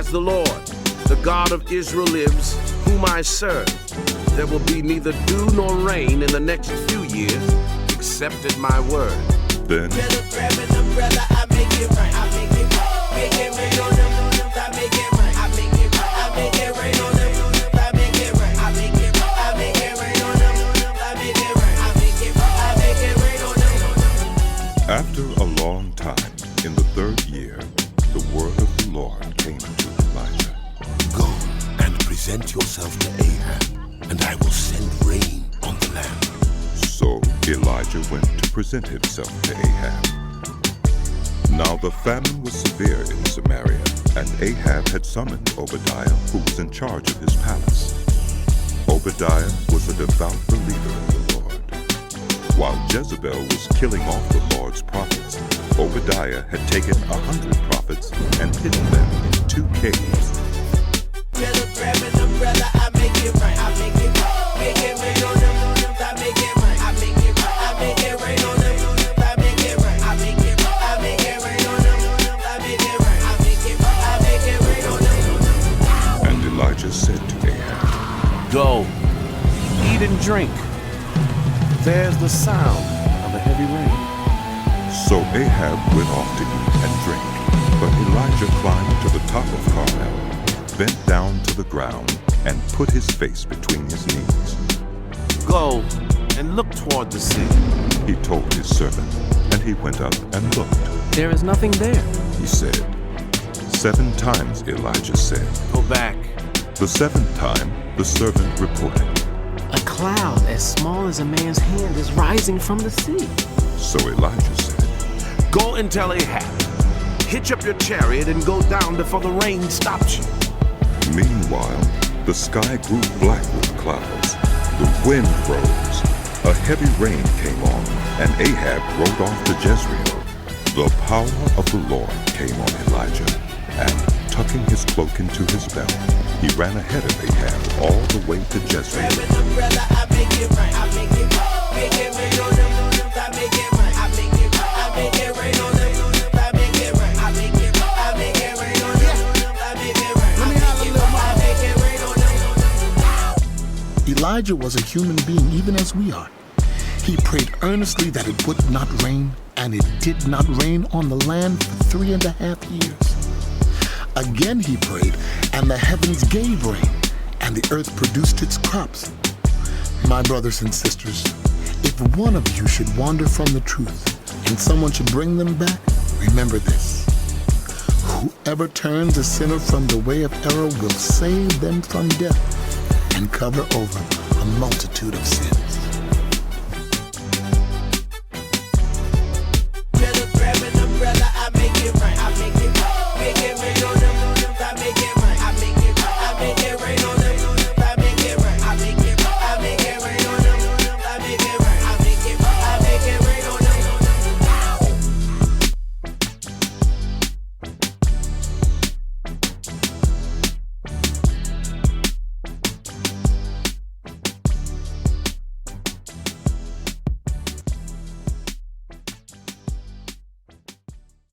As the Lord, the God of Israel lives, whom I serve, there will be neither dew nor rain in the next few years, except at my word. Then Grab an umbrella, I make it rain. I make it rain. Make it rain on them. I make it rain. I make it rain. I make it rain on them. I make it rain. I make it rain. I make it rain on them. I make it rain. I make it rain. I make it rain on them. after a long time, in the third year, the word of the Lord came to Elijah. Go and present yourself to Ahab, and I will send rain on the land. So Elijah went to present himself to Ahab. Now the famine was severe in Samaria, and Ahab had summoned Obadiah, who was in charge of his palace. Obadiah was a devout believer in the Lord. While Jezebel was killing off the Lord's prophets, Obadiah had taken 100 prophets and hidden them in 2 caves. Grab an umbrella, I make it rain. I make it rain. Make it rain on them. I make it rain. I make it rain. I make it rain on them. I make it rain. I make it rain. I make it rain on them. I make it rain. I make it rain. I make it rain on them. And Elijah said to Ahab, Go, eat and drink. There's the sound of a heavy rain. So Ahab went off to eat and drink, but Elijah climbed to the top of Carmel, bent down to the ground, and put his face between his knees. Go and look toward the sea. He told his servant, and he went up and looked. There is nothing there. He said, 7 times Elijah said. Go back. The 7th time, the servant reported. A cloud as small as a man's hand is rising from the sea. So Elijah said, Go and tell Ahab, hitch up your chariot and go down before the rain stops you. Meanwhile, the sky grew black with clouds. The wind rose. A heavy rain came on, and Ahab rode off to Jezreel. The power of the Lord came on Elijah, and tucking his cloak into his belt, he ran ahead of Ahab all the way to Jezreel. Grab an umbrella, I make it rain. I make it rain. Make it rain on them. I make it rain. I make it rain. I make it rain on them. I make it rain. I make it rain. I make it rain on them. I make it rain. I make it rain on them. Elijah was a human being even as we are. He prayed earnestly that it would not rain, and it did not rain on the land for 3.5 years. Again he prayed, and the heavens gave rain, and the earth produced its crops. My brothers and sisters, if one of you should wander from the truth, and someone should bring them back, remember this. Whoever turns a sinner from the way of error will save them from death and cover over a multitude of sins.